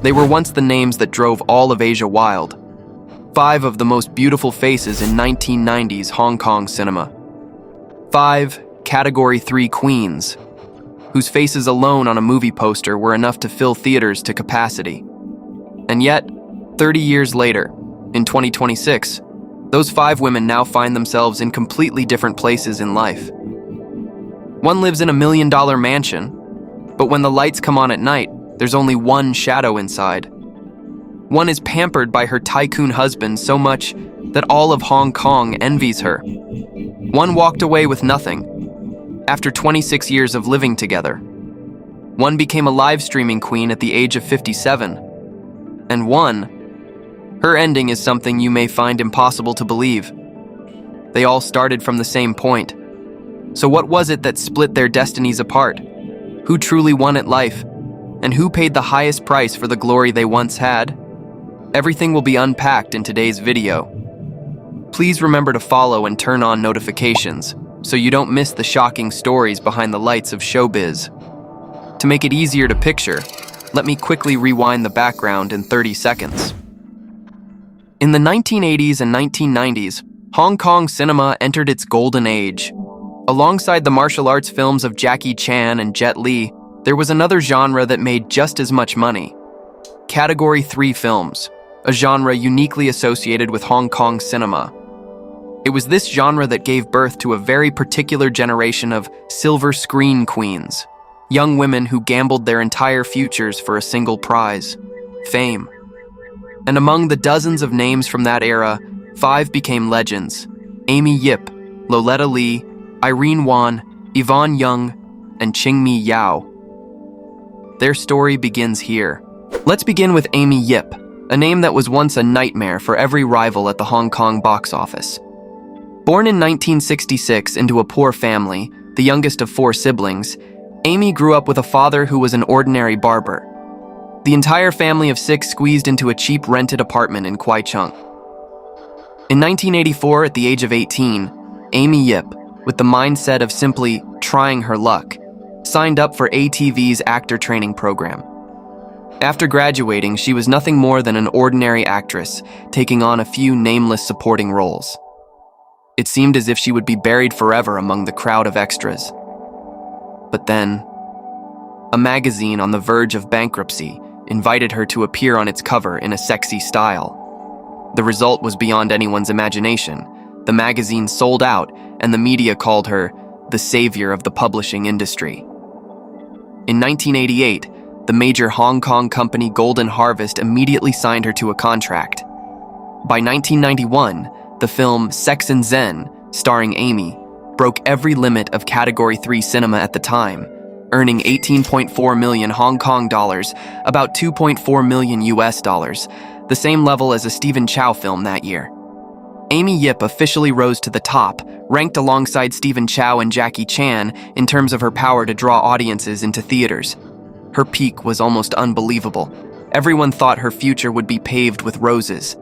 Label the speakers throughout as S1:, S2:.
S1: They were once the names that drove all of Asia wild. 5 of the most beautiful faces in 1990s Hong Kong cinema. 5 Category 3 queens, whose faces alone on a movie poster were enough to fill theaters to capacity. And yet, 30 years later, in 2026, those 5 women now find themselves in completely different places in life. One lives in a $1 million mansion, but when the lights come on at night, there's only one shadow inside. One is pampered by her tycoon husband so much that all of Hong Kong envies her. One walked away with nothing after 26 years of living together. One became a live streaming queen at the age of 57. And one, her ending is something you may find impossible to believe. They all started from the same point. So what was it that split their destinies apart? Who truly won at life? And who paid the highest price for the glory they once had? Everything will be unpacked in today's video. Please remember to follow and turn on notifications so you don't miss the shocking stories behind the lights of showbiz. To make it easier to picture, let me quickly rewind the background in 30 seconds. In the 1980s and 1990s, Hong Kong cinema entered its golden age. Alongside the martial arts films of Jackie Chan and Jet Li, there was another genre that made just as much money. Category 3 films, a genre uniquely associated with Hong Kong cinema. It was this genre that gave birth to a very particular generation of silver screen queens, young women who gambled their entire futures for a single prize, fame. And among the dozens of names from that era, 5 became legends: Amy Yip, Loletta Lee, Irene Wan, Yvonne Yung, and Chingmy Yau. Their story begins here. Let's begin with Amy Yip, a name that was once a nightmare for every rival at the Hong Kong box office. Born in 1966 into a poor family, the youngest of 4 siblings, Amy grew up with a father who was an ordinary barber. The entire family of 6 squeezed into a cheap rented apartment in Kwai Chung. In 1984, at the age of 18, Amy Yip, with the mindset of simply trying her luck, signed up for ATV's actor training program. After graduating, she was nothing more than an ordinary actress, taking on a few nameless supporting roles. It seemed as if she would be buried forever among the crowd of extras. But then, a magazine on the verge of bankruptcy invited her to appear on its cover in a sexy style. The result was beyond anyone's imagination. The magazine sold out, and the media called her the savior of the publishing industry. In 1988, the major Hong Kong company Golden Harvest immediately signed her to a contract. By 1991, the film Sex and Zen, starring Amy, broke every limit of Category 3 cinema at the time, earning 18.4 million Hong Kong dollars, about 2.4 million US dollars, the same level as a Stephen Chow film that year. Amy Yip officially rose to the top, ranked alongside Stephen Chow and Jackie Chan in terms of her power to draw audiences into theaters. Her peak was almost unbelievable. Everyone thought her future would be paved with roses.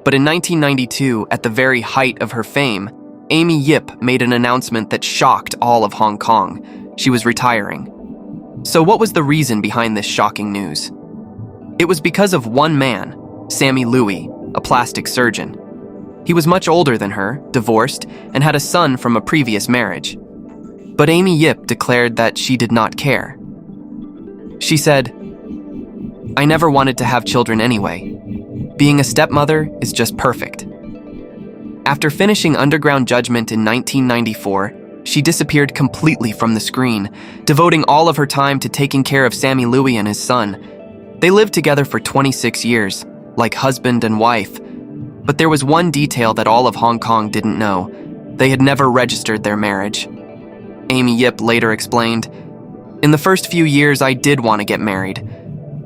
S1: But in 1992, at the very height of her fame, Amy Yip made an announcement that shocked all of Hong Kong. She was retiring. So what was the reason behind this shocking news? It was because of one man, Sammy Louis, a plastic surgeon. He was much older than her, divorced, and had a son from a previous marriage. But Amy Yip declared that she did not care. She said, "I never wanted to have children anyway. Being a stepmother is just perfect." After finishing Underground Judgment in 1994, she disappeared completely from the screen, devoting all of her time to taking care of Sammy Louis and his son. They lived together for 26 years, like husband and wife. But there was one detail that all of Hong Kong didn't know. They had never registered their marriage. Amy Yip later explained, "In the first few years, I did want to get married.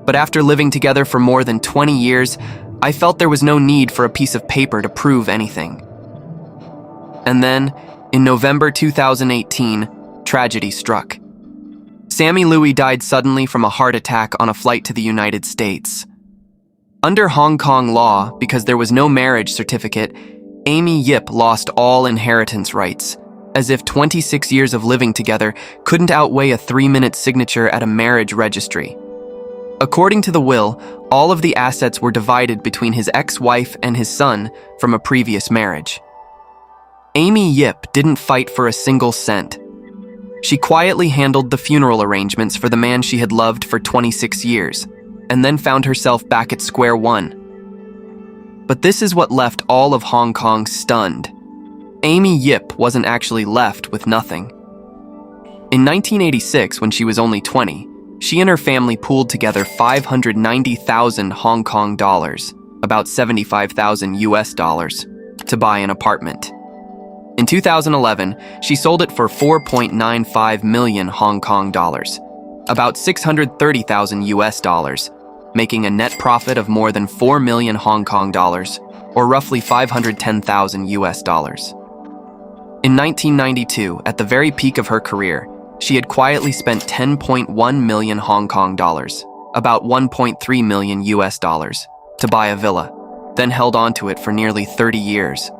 S1: But after living together for more than 20 years, I felt there was no need for a piece of paper to prove anything." And then, in November 2018, tragedy struck. Sammy Louis died suddenly from a heart attack on a flight to the United States. Under Hong Kong law, because there was no marriage certificate, Amy Yip lost all inheritance rights, as if 26 years of living together couldn't outweigh a 3-minute signature at a marriage registry. According to the will, all of the assets were divided between his ex-wife and his son from a previous marriage. Amy Yip didn't fight for a single cent. She quietly handled the funeral arrangements for the man she had loved for 26 years, and then found herself back at square one. But this is what left all of Hong Kong stunned. Amy Yip wasn't actually left with nothing. In 1986, when she was only 20, she and her family pooled together 590,000 Hong Kong dollars, about 75,000 US dollars, to buy an apartment. In 2011, she sold it for 4.95 million Hong Kong dollars, about 630,000 US dollars, making a net profit of more than 4 million Hong Kong dollars, or roughly 510,000 US dollars. In 1992, at the very peak of her career, she had quietly spent 10.1 million Hong Kong dollars, about 1.3 million US dollars, to buy a villa, then held onto it for nearly 30 years.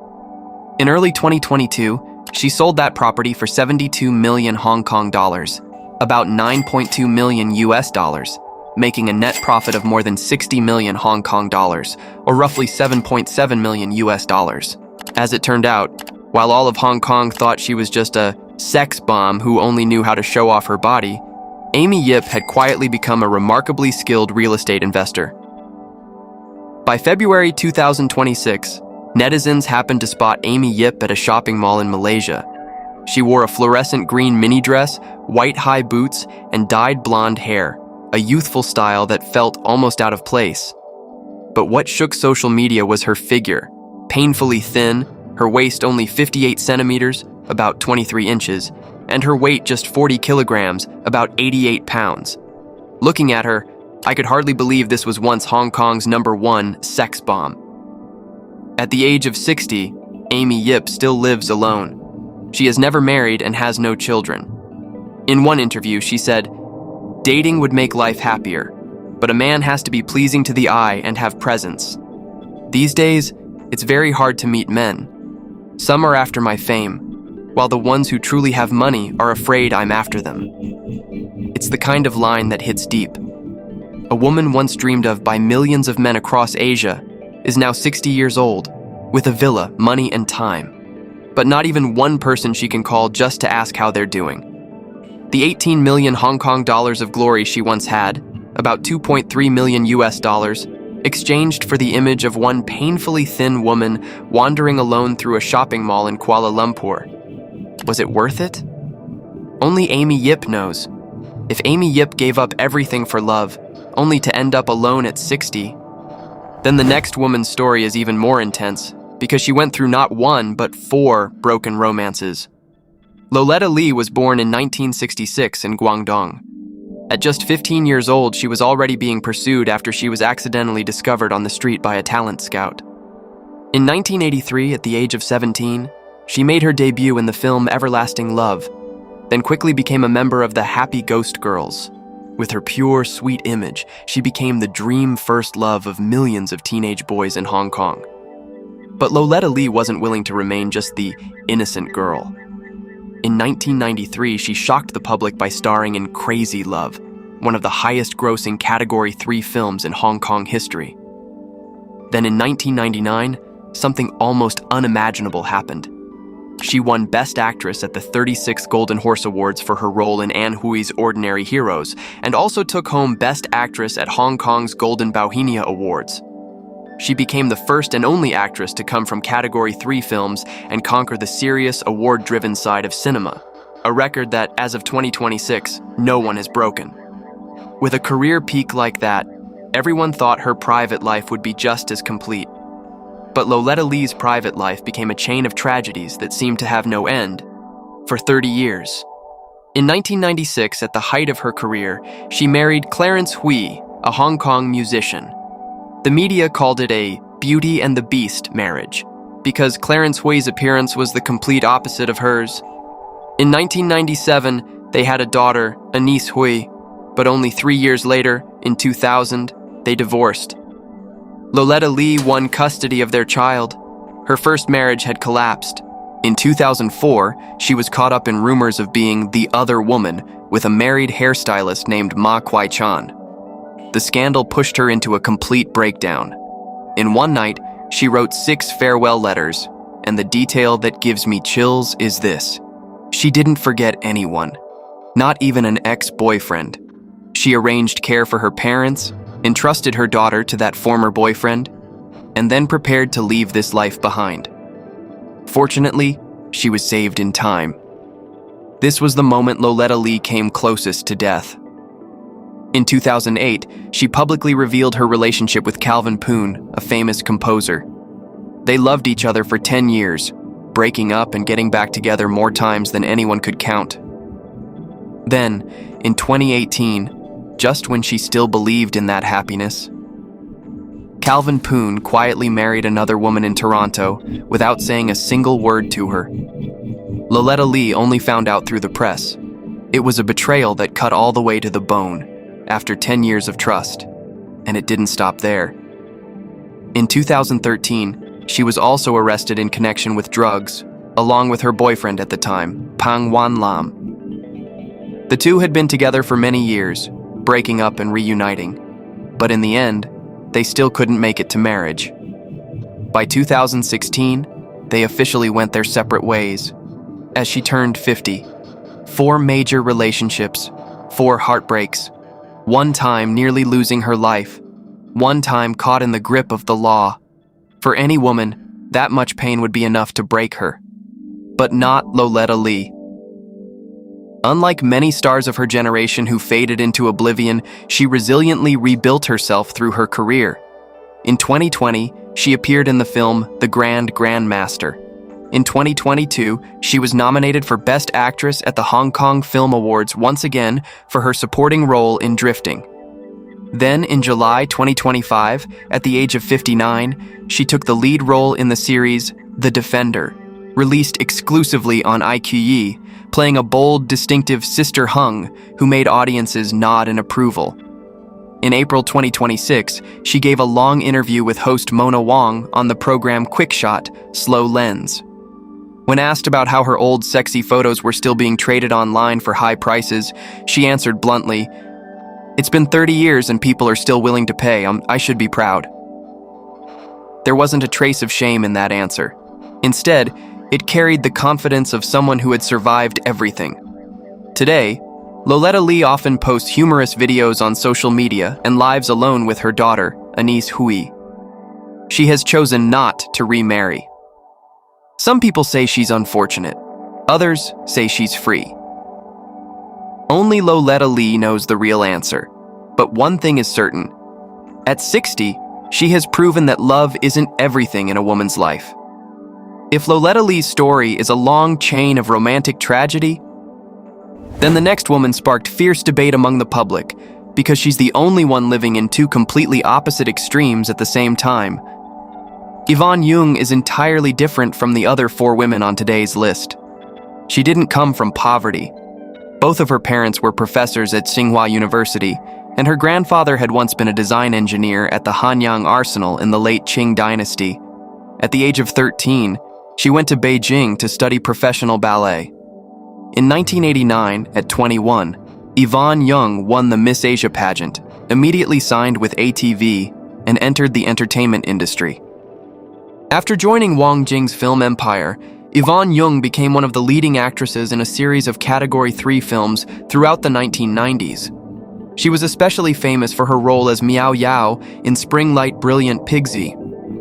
S1: In early 2022, she sold that property for 72 million Hong Kong dollars, about 9.2 million US dollars, making a net profit of more than 60 million Hong Kong dollars, or roughly 7.7 million US dollars. As it turned out, while all of Hong Kong thought she was just a sex bomb who only knew how to show off her body, Amy Yip had quietly become a remarkably skilled real estate investor. By February 2026, netizens happened to spot Amy Yip at a shopping mall in Malaysia. She wore a fluorescent green mini dress, white high boots, and dyed blonde hair, a youthful style that felt almost out of place. But what shook social media was her figure, painfully thin, her waist only 58 centimeters, about 23 inches, and her weight just 40 kilograms, about 88 pounds. Looking at her, I could hardly believe this was once Hong Kong's #1 sex bomb. At the age of 60, Amy Yip still lives alone. She has never married and has no children. In one interview, she said, "Dating would make life happier, but a man has to be pleasing to the eye and have presence. These days, it's very hard to meet men. Some are after my fame, while the ones who truly have money are afraid I'm after them." It's the kind of line that hits deep. A woman once dreamed of by millions of men across Asia is now 60 years old, with a villa, money, and time. But not even one person she can call just to ask how they're doing. The 18 million Hong Kong dollars of glory she once had, about 2.3 million US dollars, exchanged for the image of one painfully thin woman wandering alone through a shopping mall in Kuala Lumpur. Was it worth it? Only Amy Yip knows. If Amy Yip gave up everything for love, only to end up alone at 60, then the next woman's story is even more intense, because she went through not one, but 4 broken romances. Loletta Lee was born in 1966 in Guangdong. At just 15 years old, she was already being pursued after she was accidentally discovered on the street by a talent scout. In 1983, at the age of 17, she made her debut in the film Everlasting Love, then quickly became a member of the Happy Ghost Girls. With her pure, sweet image, she became the dream first love of millions of teenage boys in Hong Kong. But Loletta Lee wasn't willing to remain just the innocent girl. In 1993, she shocked the public by starring in Crazy Love, one of the highest-grossing Category 3 films in Hong Kong history. Then in 1999, something almost unimaginable happened. She won Best Actress at the 36th Golden Horse Awards for her role in Anne Hui's Ordinary Heroes, and also took home Best Actress at Hong Kong's Golden Bauhinia Awards. She became the first and only actress to come from Category 3 films and conquer the serious, award-driven side of cinema, a record that, as of 2026, no one has broken. With a career peak like that, everyone thought her private life would be just as complete. But Loletta Lee's private life became a chain of tragedies that seemed to have no end for 30 years. In 1996, at the height of her career, she married Clarence Hui, a Hong Kong musician. The media called it a Beauty and the Beast marriage, because Clarence Hui's appearance was the complete opposite of hers. In 1997, they had a daughter, Anise Hui, but only 3 years later, in 2000, they divorced. Loletta Lee won custody of their child. Her first marriage had collapsed. In 2004, she was caught up in rumors of being the other woman with a married hairstylist named Ma Kwai-chan. The the scandal pushed her into a complete breakdown. In one night, she wrote 6 farewell letters, and the detail that gives me chills is this. She didn't forget anyone, not even an ex-boyfriend. She arranged care for her parents, entrusted her daughter to that former boyfriend, and then prepared to leave this life behind. Fortunately, she was saved in time. This was the moment Loletta Lee came closest to death. In 2008, she publicly revealed her relationship with Calvin Poon, a famous composer. They loved each other for 10 years, breaking up and getting back together more times than anyone could count. Then, in 2018, just when she still believed in that happiness, Calvin Poon quietly married another woman in Toronto without saying a single word to her. Loletta Lee only found out through the press. It was a betrayal that cut all the way to the bone after 10 years of trust, and it didn't stop there. In 2013, she was also arrested in connection with drugs, along with her boyfriend at the time, Phang Wan Lam. The two had been together for many years, breaking up and reuniting, but in the end, they still couldn't make it to marriage. By 2016, they officially went their separate ways. As she turned 50, 4 major relationships, 4 heartbreaks, one time nearly losing her life, one time caught in the grip of the law. For any woman, that much pain would be enough to break her. But not Loletta Lee. Unlike many stars of her generation who faded into oblivion, she resiliently rebuilt herself through her career. In 2020, she appeared in the film The Grandmaster. In 2022, she was nominated for Best Actress at the Hong Kong Film Awards once again for her supporting role in Drifting. Then, in July 2025, at the age of 59, she took the lead role in the series The Defender, released exclusively on iQIYI, playing a bold, distinctive Sister Hung who made audiences nod in approval. In April 2026, she gave a long interview with host Mona Wong on the program Quickshot, Slow Lens. When asked about how her old sexy photos were still being traded online for high prices, she answered bluntly, "It's been 30 years and people are still willing to pay. I should be proud." There wasn't a trace of shame in that answer. Instead, it carried the confidence of someone who had survived everything. Today, Loletta Lee often posts humorous videos on social media and lives alone with her daughter, Anise Hui. She has chosen not to remarry. Some people say she's unfortunate. Others say she's free. Only Loletta Lee knows the real answer. But one thing is certain. At 60, she has proven that love isn't everything in a woman's life. If Loletta Lee's story is a long chain of romantic tragedy, then the next woman sparked fierce debate among the public because she's the only one living in 2 completely opposite extremes at the same time. Yvonne Yung is entirely different from the other 4 women on today's list. She didn't come from poverty. Both of her parents were professors at Tsinghua University, and her grandfather had once been a design engineer at the Hanyang Arsenal in the late Qing dynasty. At the age of 13, she went to Beijing to study professional ballet. In 1989, at 21, Yvonne Yung won the Miss Asia pageant, immediately signed with ATV, and entered the entertainment industry. After joining Wang Jing's film empire, Yvonne Yung became one of the leading actresses in a series of Category 3 films throughout the 1990s. She was especially famous for her role as Miao Yao in Spring Light Brilliant Pigsy,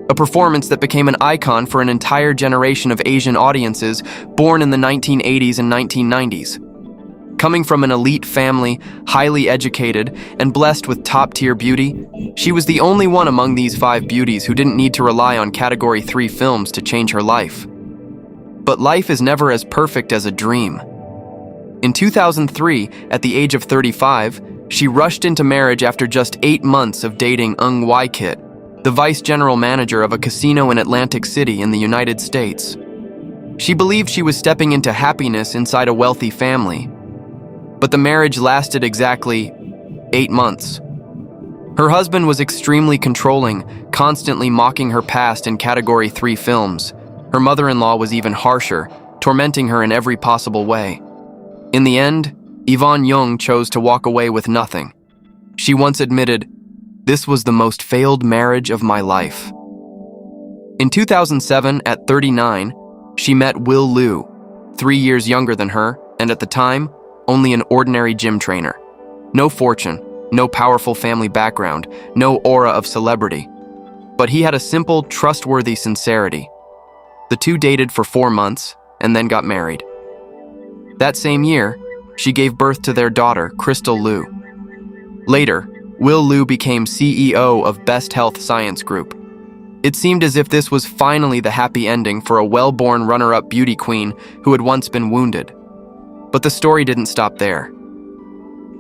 S1: a performance that became an icon for an entire generation of Asian audiences born in the 1980s and 1990s. Coming from an elite family, highly educated, and blessed with top-tier beauty, she was the only one among these 5 beauties who didn't need to rely on Category 3 films to change her life. But life is never as perfect as a dream. In 2003, at the age of 35, she rushed into marriage after just 8 months of dating Ng Wai-kit, the vice general manager of a casino in Atlantic City in the United States. She believed she was stepping into happiness inside a wealthy family. But the marriage lasted exactly 8 months. Her husband was extremely controlling, constantly mocking her past in Category 3 films. Her mother-in-law was even harsher, tormenting her in every possible way. In the end, Yvonne Yung chose to walk away with nothing. She once admitted, This was the most failed marriage of my life. In 2007, at 39, she met Will Liu, 3 years younger than her, and at the time, only an ordinary gym trainer. No fortune, no powerful family background, no aura of celebrity. But he had a simple, trustworthy sincerity. The two dated for 4 months and then got married. That same year, she gave birth to their daughter, Crystal Liu. Later, Will Liu became CEO of Best Health Science Group. It seemed as if this was finally the happy ending for a well-born runner-up beauty queen who had once been wounded. But the story didn't stop there.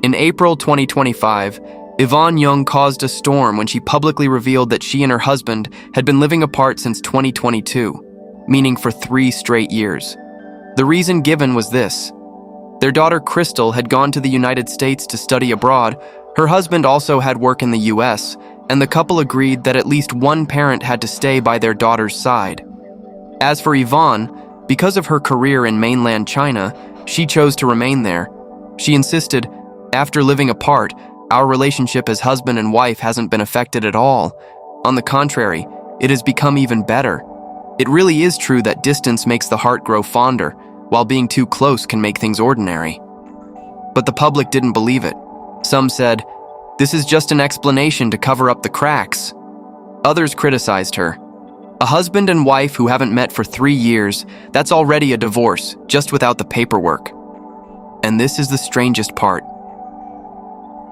S1: In April 2025, Yvonne Yung caused a storm when she publicly revealed that she and her husband had been living apart since 2022, meaning for 3 straight years. The reason given was this. Their daughter Crystal had gone to the United States to study abroad, her husband also had work in the US, and the couple agreed that at least one parent had to stay by their daughter's side. As for Yvonne, because of her career in mainland China, she chose to remain there. She insisted, after living apart, our relationship as husband and wife hasn't been affected at all. On the contrary, it has become even better. It really is true that distance makes the heart grow fonder, while being too close can make things ordinary. But the public didn't believe it. Some said, this is just an explanation to cover up the cracks. Others criticized her. A husband and wife who haven't met for 3 years, that's already a divorce, just without the paperwork. And this is the strangest part.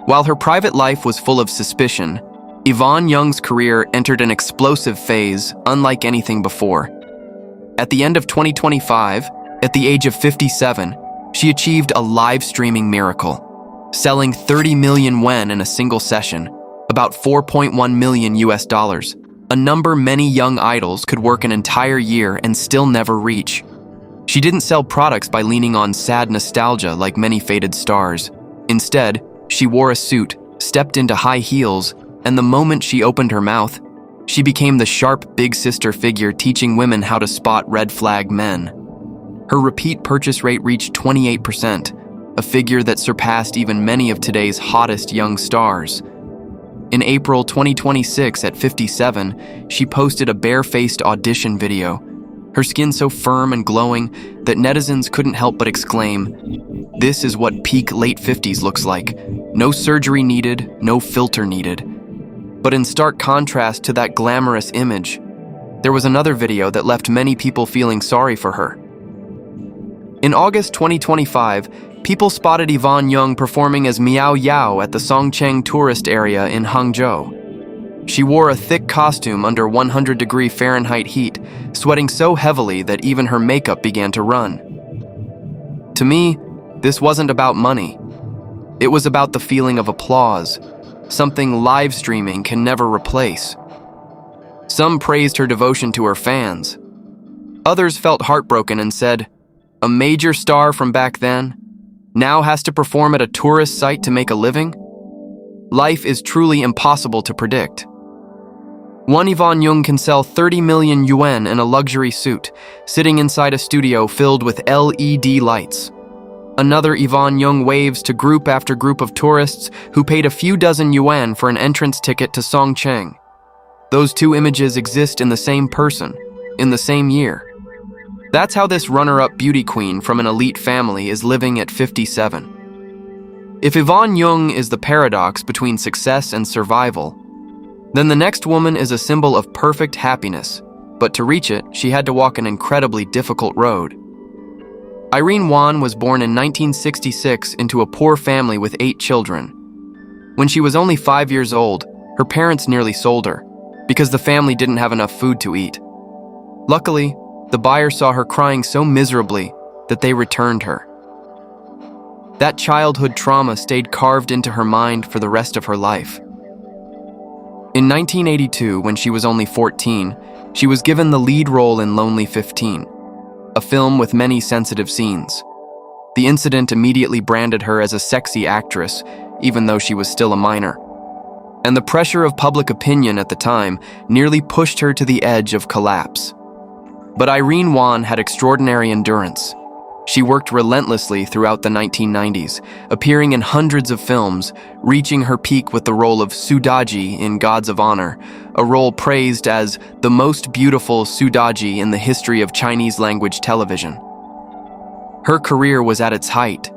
S1: While her private life was full of suspicion, Yvonne Yung's career entered an explosive phase unlike anything before. At the end of 2025, at the age of 57, she achieved a live streaming miracle, selling 30 million yuan in a single session, about 4.1 million US dollars, a number many young idols could work an entire year and still never reach. She didn't sell products by leaning on sad nostalgia like many faded stars. Instead, she wore a suit, stepped into high heels, and the moment she opened her mouth, she became the sharp big sister figure teaching women how to spot red flag men. Her repeat purchase rate reached 28%, a figure that surpassed even many of today's hottest young stars. In April 2026, at 57, she posted a bare-faced audition video, her skin so firm and glowing that netizens couldn't help but exclaim, "This is what peak late 50s looks like. No surgery needed, no filter needed." But in stark contrast to that glamorous image, there was another video that left many people feeling sorry for her. In August 2025, people spotted Yvonne Yung performing as Miao Yao at the Songcheng tourist area in Hangzhou. She wore a thick costume under 100-degree Fahrenheit heat, sweating so heavily that even her makeup began to run. To me, this wasn't about money. It was about the feeling of applause, something live streaming can never replace. Some praised her devotion to her fans. Others felt heartbroken and said, "A major star from back then now has to perform at a tourist site to make a living?" Life is truly impossible to predict. One Yvonne Yung can sell 30 million yuan in a luxury suit, sitting inside a studio filled with LED lights. Another Yvonne Yung waves to group after group of tourists who paid a few dozen yuan for an entrance ticket to Songcheng. Those two images exist in the same person, in the same year. That's how this runner-up beauty queen from an elite family is living at 57. If Yvonne Yung is the paradox between success and survival, then the next woman is a symbol of perfect happiness, but to reach it, she had to walk an incredibly difficult road. Irene Wan was born in 1966 into a poor family with 8 children. When she was only 5 years old, her parents nearly sold her, because the family didn't have enough food to eat. Luckily, the buyer saw her crying so miserably that they returned her. That childhood trauma stayed carved into her mind for the rest of her life. In 1982, when she was only 14, she was given the lead role in Lonely 15, a film with many sensitive scenes. The incident immediately branded her as a sexy actress, even though she was still a minor. And the pressure of public opinion at the time nearly pushed her to the edge of collapse. But Irene Wan had extraordinary endurance. She worked relentlessly throughout the 1990s, appearing in hundreds of films, reaching her peak with the role of Sudaji in Gods of Honor, a role praised as the most beautiful Sudaji in the history of Chinese-language television. Her career was at its height.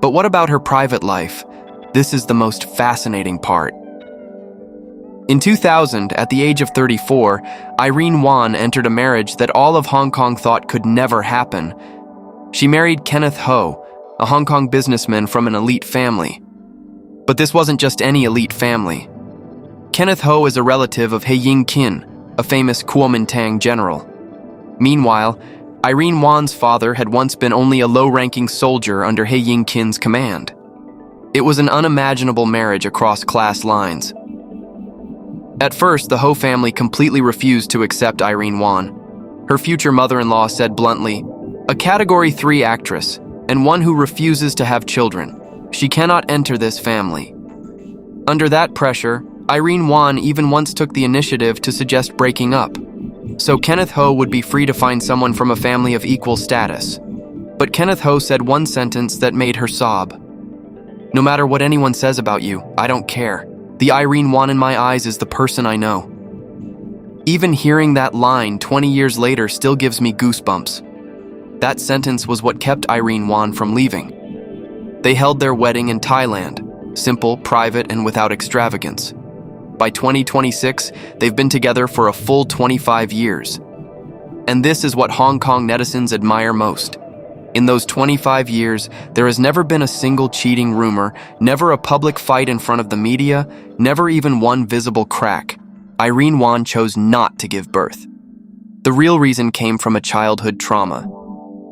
S1: But what about her private life? This is the most fascinating part. In 2000, at the age of 34, Irene Wan entered a marriage that all of Hong Kong thought could never happen. She married Kenneth Ho, a Hong Kong businessman from an elite family. But this wasn't just any elite family. Kenneth Ho is a relative of He Ying-kin, a famous Kuomintang general. Meanwhile, Irene Wan's father had once been only a low-ranking soldier under He Ying-kin's command. It was an unimaginable marriage across class lines. At first, the Ho family completely refused to accept Irene Wan. Her future mother-in-law said bluntly, "A Category 3 actress, and one who refuses to have children. She cannot enter this family." Under that pressure, Irene Wan even once took the initiative to suggest breaking up, so Kenneth Ho would be free to find someone from a family of equal status. But Kenneth Ho said one sentence that made her sob. "No matter what anyone says about you, I don't care. The Irene Wan in my eyes is the person I know." Even hearing that line 20 years later still gives me goosebumps. That sentence was what kept Irene Wan from leaving. They held their wedding in Thailand, simple, private, and without extravagance. By 2026, they've been together for a full 25 years. And this is what Hong Kong netizens admire most. In those 25 years, there has never been a single cheating rumor, never a public fight in front of the media, never even one visible crack. Irene Wan chose not to give birth. The real reason came from a childhood trauma.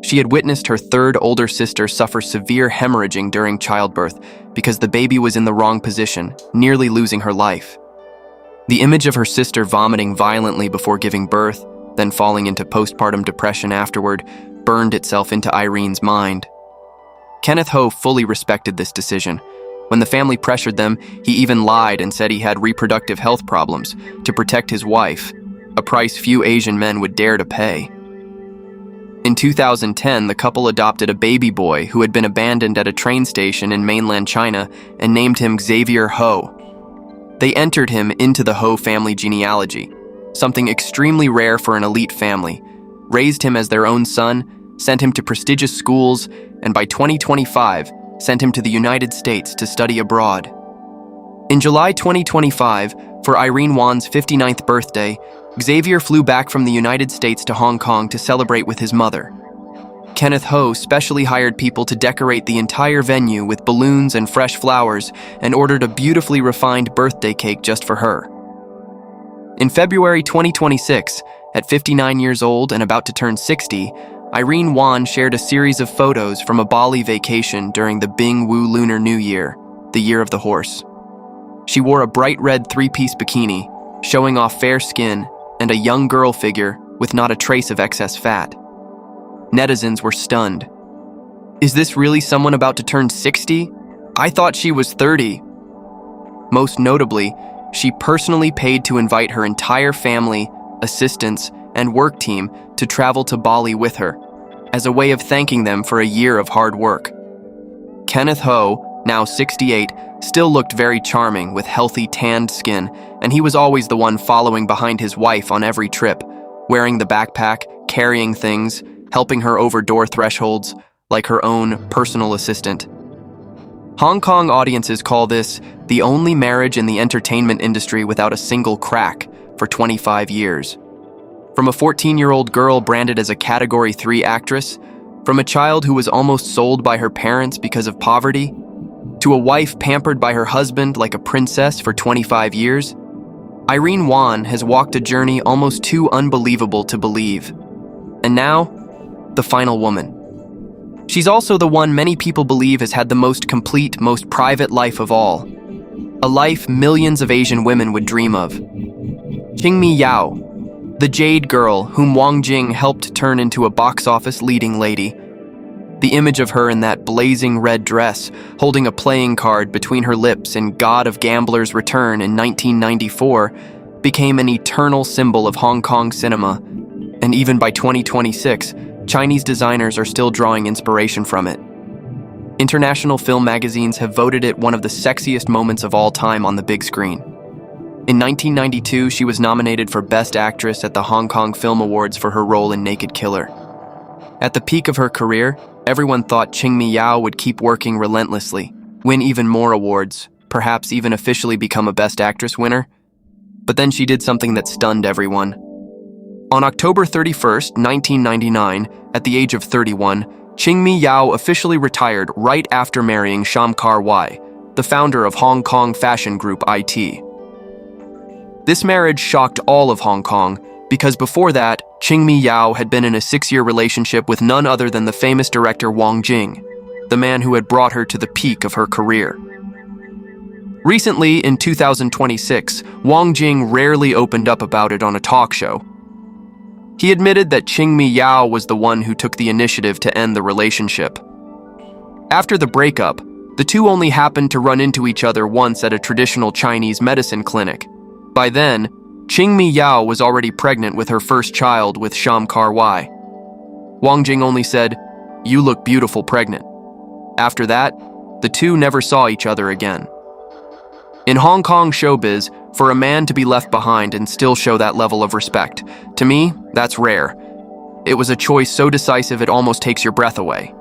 S1: She had witnessed her third older sister suffer severe hemorrhaging during childbirth because the baby was in the wrong position, nearly losing her life. The image of her sister vomiting violently before giving birth, then falling into postpartum depression afterward, burned itself into Irene's mind. Kenneth Ho fully respected this decision. When the family pressured them, he even lied and said he had reproductive health problems to protect his wife, a price few Asian men would dare to pay. In 2010, the couple adopted a baby boy who had been abandoned at a train station in mainland China and named him Xavier Ho. They entered him into the Ho family genealogy, something extremely rare for an elite family, raised him as their own son, sent him to prestigious schools, and by 2025, sent him to the United States to study abroad. In July 2025, for Irene Wan's 59th birthday, Xavier flew back from the United States to Hong Kong to celebrate with his mother. Kenneth Ho specially hired people to decorate the entire venue with balloons and fresh flowers and ordered a beautifully refined birthday cake just for her. In February 2026, at 59 years old and about to turn 60, Irene Wan shared a series of photos from a Bali vacation during the Bing Wu Lunar New Year, the year of the horse. She wore a bright red three-piece bikini, showing off fair skin and a young girl figure with not a trace of excess fat. Netizens were stunned. Is this really someone about to turn 60? I thought she was 30. Most notably, she personally paid to invite her entire family, assistants, and work team to travel to Bali with her, as a way of thanking them for a year of hard work. Kenneth Ho, now 68, still looked very charming with healthy tanned skin, and he was always the one following behind his wife on every trip, wearing the backpack, carrying things, helping her over door thresholds, like her own personal assistant. Hong Kong audiences call this the only marriage in the entertainment industry without a single crack for 25 years. From a 14-year-old girl branded as a Category 3 actress, from a child who was almost sold by her parents because of poverty, to a wife pampered by her husband like a princess for 25 years, Irene Wan has walked a journey almost too unbelievable to believe. And now, the final woman. She's also the one many people believe has had the most complete, most private life of all. A life millions of Asian women would dream of. Chingmy Yau, the Jade Girl whom Wang Jing helped turn into a box office leading lady. The image of her in that blazing red dress, holding a playing card between her lips in God of Gamblers' Return in 1994, became an eternal symbol of Hong Kong cinema. And even by 2026, Chinese designers are still drawing inspiration from it. International film magazines have voted it one of the sexiest moments of all time on the big screen. In 1992, she was nominated for Best Actress at the Hong Kong Film Awards for her role in Naked Killer. At the peak of her career, everyone thought Chingmy Yau would keep working relentlessly, win even more awards, perhaps even officially become a Best Actress winner. But then she did something that stunned everyone. On October 31st, 1999, at the age of 31, Chingmy Yau officially retired right after marrying Shamkar Wai, the founder of Hong Kong fashion group IT. This marriage shocked all of Hong Kong because before that, Chingmy Yau had been in a 6-year relationship with none other than the famous director Wang Jing, the man who had brought her to the peak of her career. Recently, in 2026, Wang Jing rarely opened up about it on a talk show. He admitted that Chingmy Yau was the one who took the initiative to end the relationship. After the breakup, the two only happened to run into each other once at a traditional Chinese medicine clinic. By then, Chingmy Yau was already pregnant with her first child with Shamkar Wai. Wang Jing only said, "You look beautiful pregnant." After that, the two never saw each other again. In Hong Kong showbiz, for a man to be left behind and still show that level of respect, to me, that's rare. It was a choice so decisive it almost takes your breath away.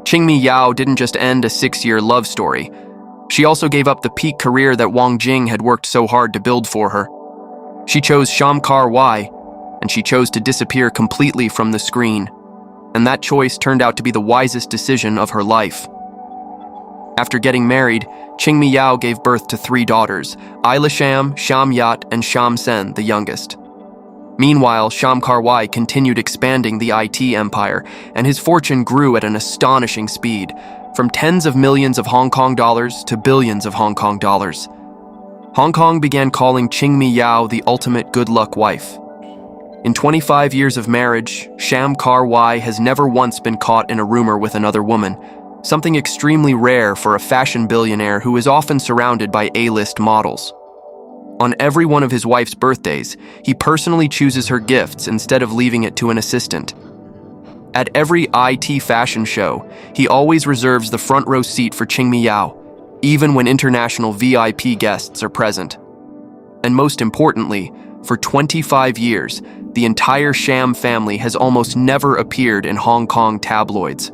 S1: Chingmy Yau didn't just end a 6-year love story. She also gave up the peak career that Wang Jing had worked so hard to build for her. She chose Shamkar Wai, and she chose to disappear completely from the screen. And that choice turned out to be the wisest decision of her life. After getting married, Chingmy Yau gave birth to 3 daughters, Isla Sham, Sham Yat, and Sham Sen, the youngest. Meanwhile, Shamkar Wai continued expanding the IT empire, and his fortune grew at an astonishing speed, from tens of millions of Hong Kong dollars to billions of Hong Kong dollars. Hong Kong began calling Chingmy Yau the ultimate good luck wife. In 25 years of marriage, Shamkar Wai has never once been caught in a rumor with another woman, something extremely rare for a fashion billionaire who is often surrounded by A-list models. On every one of his wife's birthdays, he personally chooses her gifts instead of leaving it to an assistant. At every IT fashion show, he always reserves the front row seat for Chingmy Yau, even when international VIP guests are present. And most importantly, for 25 years, the entire Sham family has almost never appeared in Hong Kong tabloids.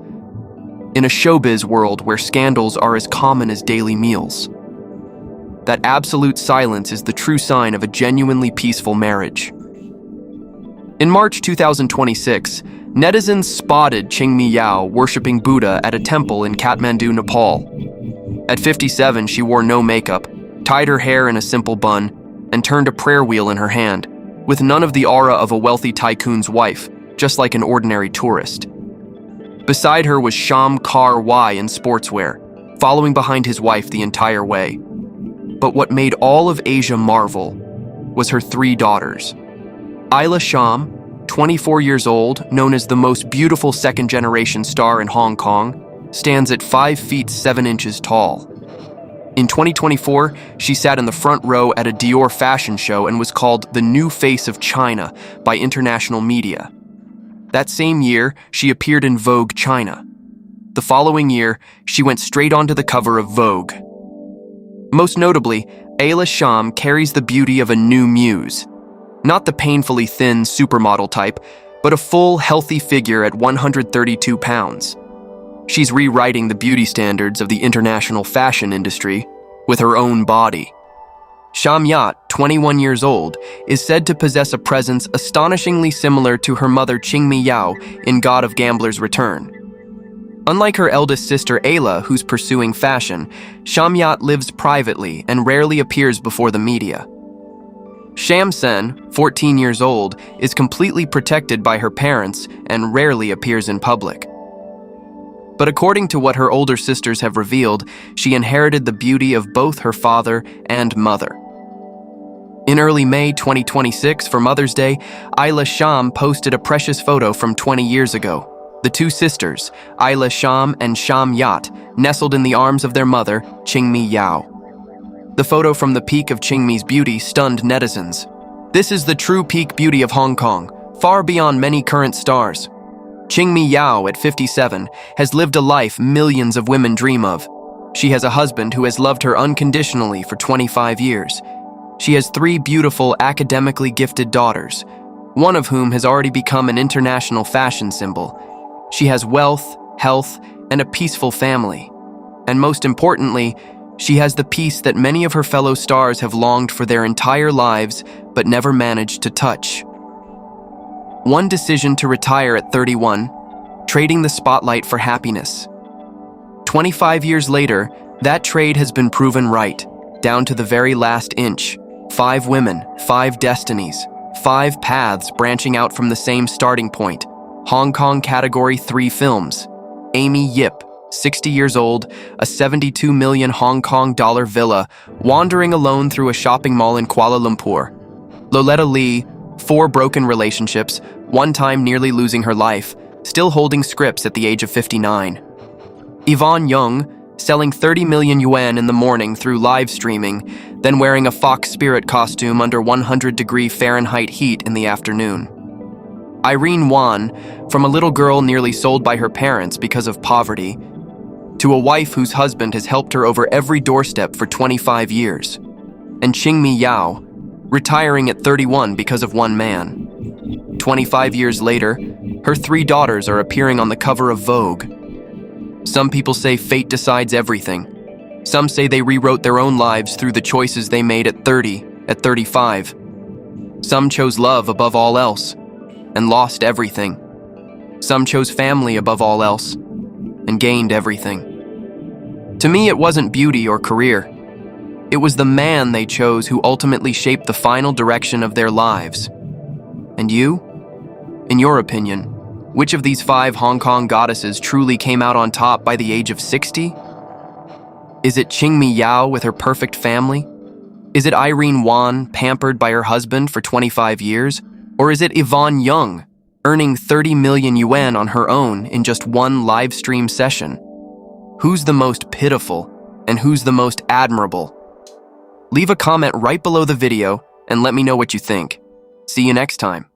S1: In a showbiz world where scandals are as common as daily meals. That absolute silence is the true sign of a genuinely peaceful marriage. In March 2026, netizens spotted Chingmy Yau worshipping Buddha at a temple in Kathmandu, Nepal. At 57, she wore no makeup, tied her hair in a simple bun, and turned a prayer wheel in her hand, with none of the aura of a wealthy tycoon's wife, just like an ordinary tourist. Beside her was Shamkar Wai in sportswear, following behind his wife the entire way. But what made all of Asia marvel was her 3 daughters. Isla Sham, 24 years old, known as the most beautiful second-generation star in Hong Kong, stands at 5 feet 7 inches tall. In 2024, she sat in the front row at a Dior fashion show and was called the new face of China by international media. That same year, she appeared in Vogue China. The following year, she went straight onto the cover of Vogue. Most notably, Isla Sham carries the beauty of a new muse. Not the painfully thin supermodel type, but a full, healthy figure at 132 pounds. She's rewriting the beauty standards of the international fashion industry with her own body. Sham Yat, 21 years old, is said to possess a presence astonishingly similar to her mother Chingmy Yau in God of Gambler's Return. Unlike her eldest sister Ayla, who's pursuing fashion, Sham Yat lives privately and rarely appears before the media. Sham Sen, 14 years old, is completely protected by her parents and rarely appears in public. But according to what her older sisters have revealed, she inherited the beauty of both her father and mother. In early May 2026, for Mother's Day, Isla Sham posted a precious photo from 20 years ago. The 2 sisters, Isla Sham and Sham Yat, nestled in the arms of their mother, Chingmy Yau. The photo from the peak of Chingmy's beauty stunned netizens. This is the true peak beauty of Hong Kong, far beyond many current stars. Chingmy Yau, at 57, has lived a life millions of women dream of. She has a husband who has loved her unconditionally for 25 years. She has 3 beautiful, academically gifted daughters, one of whom has already become an international fashion symbol. She has wealth, health, and a peaceful family. And most importantly, she has the peace that many of her fellow stars have longed for their entire lives but never managed to touch. One decision to retire at 31, trading the spotlight for happiness. 25 years later, that trade has been proven right, down to the very last inch. 5 women, 5 destinies, 5 paths branching out from the same starting point. Hong Kong Category 3 films. Amy Yip, 60 years old, a 72 million Hong Kong dollar villa, wandering alone through a shopping mall in Kuala Lumpur. Loletta Lee, 4 broken relationships, one time nearly losing her life, still holding scripts at the age of 59. Yvonne Yung, selling 30 million yuan in the morning through live streaming, then wearing a fox spirit costume under 100-degree Fahrenheit heat in the afternoon. Irene Wan, from a little girl nearly sold by her parents because of poverty, to a wife whose husband has helped her over every doorstep for 25 years. And Chingmy Yau, retiring at 31 because of one man. 25 years later, her 3 daughters are appearing on the cover of Vogue. Some people say fate decides everything. Some say they rewrote their own lives through the choices they made at 30, at 35. Some chose love above all else and lost everything. Some chose family above all else and gained everything. To me, it wasn't beauty or career. It was the man they chose who ultimately shaped the final direction of their lives. And you? In your opinion, which of these 5 Hong Kong goddesses truly came out on top by the age of 60? Is it Chingmy Yau with her perfect family? Is it Irene Wan, pampered by her husband for 25 years? Or is it Yvonne Yung, earning 30 million yuan on her own in just one live stream session? Who's the most pitiful and who's the most admirable? Leave a comment right below the video and let me know what you think. See you next time.